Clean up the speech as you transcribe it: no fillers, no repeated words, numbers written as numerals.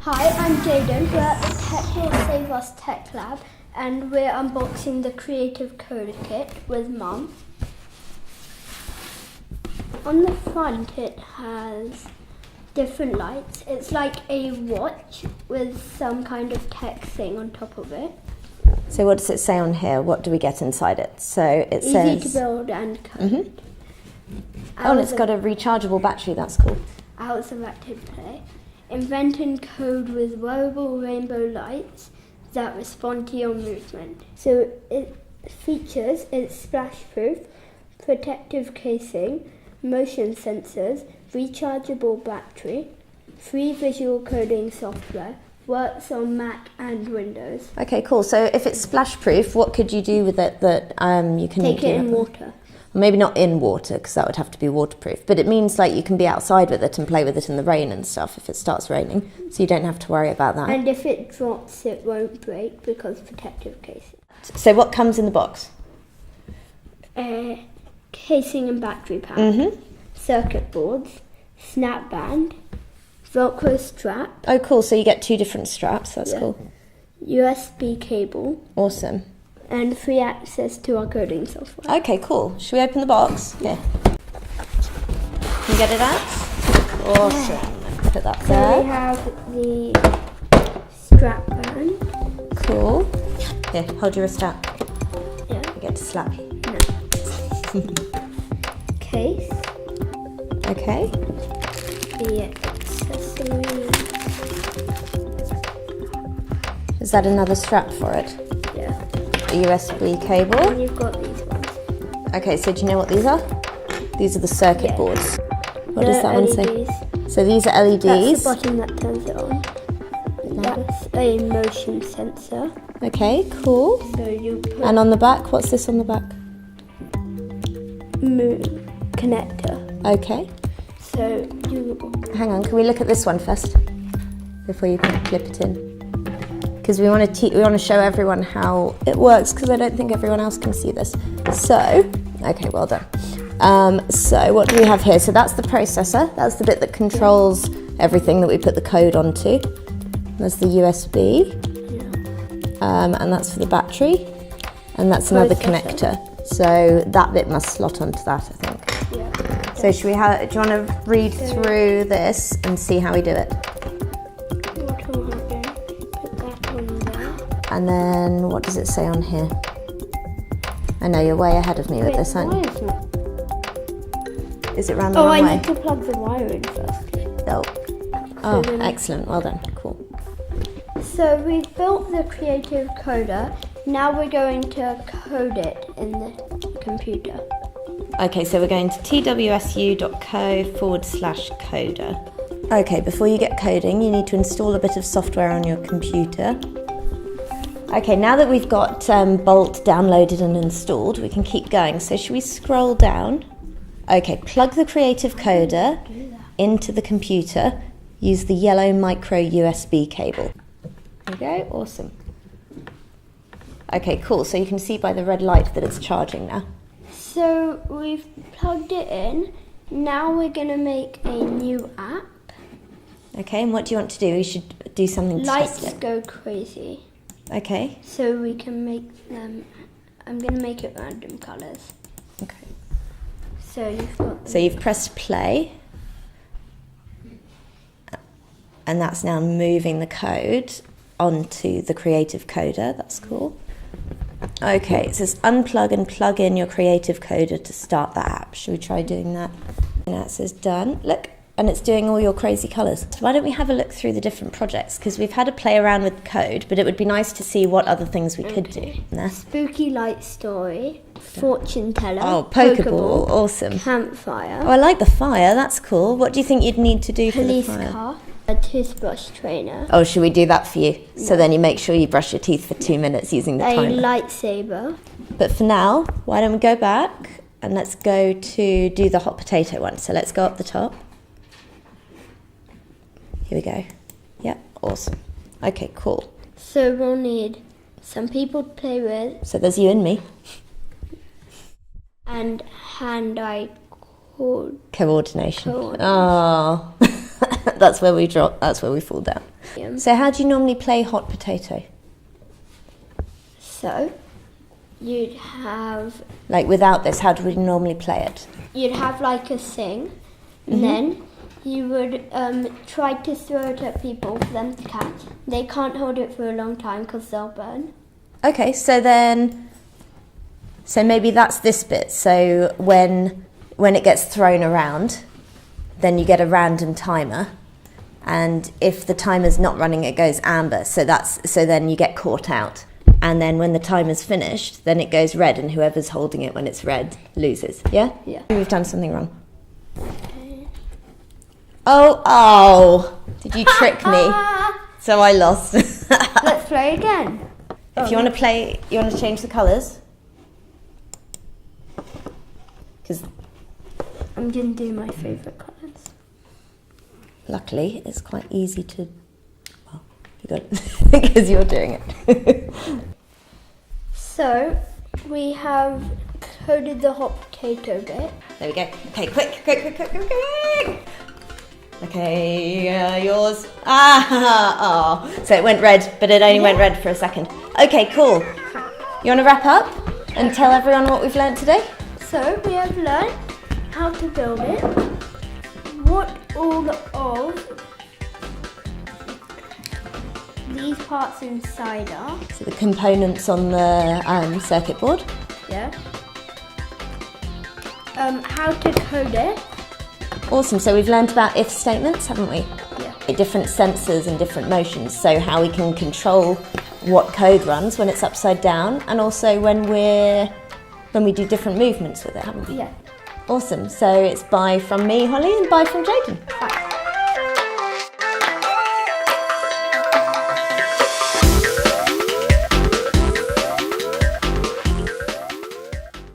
Hi, I'm Jayden. We're at the Tech Will Save Us Tech Lab and we're unboxing the Creative Coder Kit with Mum. On the front it has different lights. It's like a watch with some kind of tech thing on top of it. So what does it say on here? What do we get inside it? So it says... Easy to build and code. Mm-hmm. Oh, and it's got a rechargeable battery. That's cool. Hours of active play. Invent and code with wearable rainbow lights that respond to your movement. So it features its splash-proof, protective casing, motion sensors, rechargeable battery, free visual coding software, works on Mac and Windows. Okay, cool. So if it's splash-proof, what could you do with it that you can... Take it in water. Maybe not in water, because that would have to be waterproof. But it means like you can be outside with it and play with it in the rain and stuff if it starts raining. So you don't have to worry about that. And if it drops, it won't break because protective casing. So what comes in the box? Casing and battery pack, circuit boards, snap band, Velcro strap. Oh, cool. So you get 2 different straps. That's cool. USB cable. Awesome. And free access to our coding software. Okay, cool. Should we open the box? Yeah. Can you get it out? Awesome. Yeah. Put that So there. we have the strap band. Cool. Here, hold your wrist out. Yeah. I get to slap you. No. Case. Okay. The accessories. Is that another strap for it? Yeah. A USB cable. And you've got these ones. Okay, so do you know what these are? These are the circuit boards. What does that one say? So these are LEDs. That's the button that turns it on. That's a motion sensor. Okay, cool. So you put And on the back, what's this on the back? connector. Okay. So you... Hang on, can we look at this one first? Before you clip it in. Because we want to show everyone how it works, because I don't think everyone else can see this. So, okay, well done. So what do we have here? So that's the processor. That's the bit that controls everything that we put the code onto. There's the USB, and that's for the battery, and that's another connector. So that bit must slot onto that, I think. Yeah. So do you want to read through this and see how we do it? And then, what does it say on here? I know, you're way ahead of me with this, aren't you? Is it round the wrong way? Oh, I need to plug the wire in first. Oh, excellent. Well done. Cool. So we've built the Creative Coder. Now we're going to code it in the computer. Okay, so we're going to twsu.co/coder. Okay, before you get coding, you need to install a bit of software on your computer. Okay, now that we've got Bolt downloaded and installed, we can keep going. So should we scroll down? Okay, plug the Creative Coder into the computer. Use the yellow micro USB cable. There we go, awesome. Okay, cool. So you can see by the red light that it's charging now. So we've plugged it in. Now we're going to make a new app. Okay, and what do you want to do? You should do something to test Lights it. go crazy. Okay. So we can make them, I'm going to make it random colours. Okay. So you've got... So you've pressed play, and that's now moving the code onto the Creative Coder. That's cool. Okay, it says unplug and plug in your Creative Coder to start the app. Should we try doing that? And now it says done. Look. And it's doing all your crazy colours. So why don't we have a look through the different projects? Because we've had a play around with code, but it would be nice to see what other things we could do. There. Spooky light story, fortune teller, Oh, Pokeball, awesome. campfire, Oh, I like the fire, that's cool. What do you think you'd need to do for the police fire? car, a toothbrush trainer, Oh, should we do that for you? So then you make sure you brush your teeth for 2 minutes using the a timer. lightsaber. But for now, why don't we go back and let's go to do the hot potato one. So let's go up the top. Here we go. Yep, awesome. Okay, cool. So we'll need some people to play with. So there's you and me. And hand-eye Coordination. Oh, that's where we drop. That's where we fall down. So how do you normally play hot potato? So you'd have Like without this, how do we normally play it? like a thing, and then you would try to throw it at people for them to catch. They can't hold it for a long time because they'll burn. Okay, so maybe that's this bit. So when it gets thrown around, then you get a random timer, and if the timer's not running, it goes amber. So then you get caught out. And then when the timer's finished, then it goes red, and whoever's holding it when it's red loses. Yeah? Yeah. We've done something wrong. Oh! Did you trick me? So I lost. Let's play again. If you want to play, you want to change the colours? Because I'm going to do my favourite colours. luckily it's quite easy to, well, you got it, because you're doing it. So we have coded the hot potato bit. There we go. Okay, quick. Okay, yours. So it went red, but it only went red for a second. Okay, cool. You want to wrap up and tell everyone what we've learnt today? So we have learned how to build it, what all of these parts inside are. So the components on the circuit board. Yeah. How to code it. Awesome. So we've learnt about if statements, haven't we? Yeah. Different sensors and different motions. So how we can control what code runs when it's upside down, and also when we do different movements with it, haven't we? Yeah. Awesome. So it's bye from me, Holly, and bye from Jayden. Bye.